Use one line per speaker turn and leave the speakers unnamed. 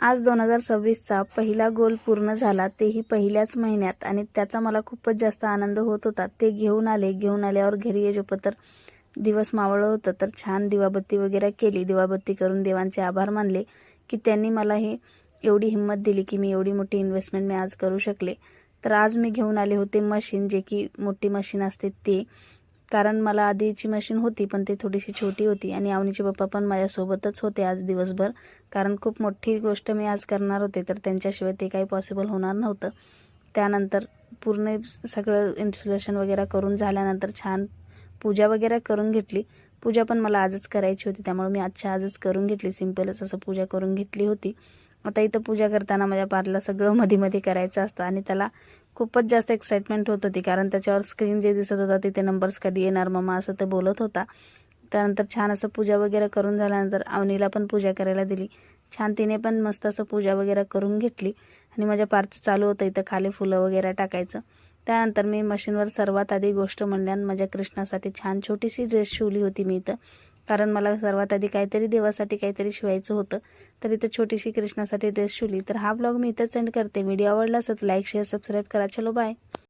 आज 2026चा पहिला गोल पूर्ण झाला, तेही पहिल्याच महिन्यात, आणि त्याचा मला खूपच जास्त आनंद होत होता. ते घेऊन आल्यावर घरी येईपर्यंत दिवस मावळलं होतं. तर छान दिवाबत्ती वगैरे केली. दिवाबत्ती करून देवांचे आभार मानले की त्यांनी मला एवढी हिंमत दिली की मी एवढी मोठी इन्व्हेस्टमेंट मी आज करू शकले. तर आज मी घेऊन आले होते मशीन, जे की मोठी मशीन असते ते. कारण मला आधीची मशीन होती पण ती थोडीशी छोटी होती, आणि अवनीचे पप्पा पण माझ्यासोबतच होते आज दिवसभर. कारण खूप मोठी गोष्ट मी आज करणार होते, तर त्यांच्याशिवाय ते काही पॉसिबल होणार नव्हतं. त्यानंतर पूर्ण सगळं इन्स्टॉलेशन वगैरे करून झाल्यानंतर छान पूजा वगैरे करून घेतली. पूजा पण मला आजच करायची होती, त्यामुळे मी आजच करून घेतली. सिंपलच असं पूजा करून घेतली होती. आता इथं पूजा करताना माझ्या पारला सगळं मध्ये करायचं असतं, आणि त्याला खूपच जास्त एक्साइटमेंट होत होती. कारण त्याच्यावर स्क्रीन जे दिसत होता तिथे नंबर्स कधी येणार मम्मा असं ते बोलत होता. त्यानंतर छान असं पूजा वगैरे करून झाल्यानंतर अवनीला पण पूजा करायला दिली. छान तिने पण मस्त असं पूजा वगैरे करून घेतली. आणि माझ्या पारचं चालू होतं इथं खाली फुलं वगैरे टाकायचं. त्यानंतर मी मशीनवर सर्वात आधी गोष्ट म्हणल्यान माझ्या कृष्णासाठी छान छोटीशी ड्रेस शिवली होती मी इथं. कारण मला सर्वात आधी काहीतरी देवासाठी काहीतरी शिवायचं होतं, तर इथं छोटीशी कृष्णासाठी ड्रेस शिवली. तर हा ब्लॉग मी इथंच एंड करते. व्हिडिओ आवडला असेल तर लाईक शेअर सबस्क्राईब करा. चलो बाय.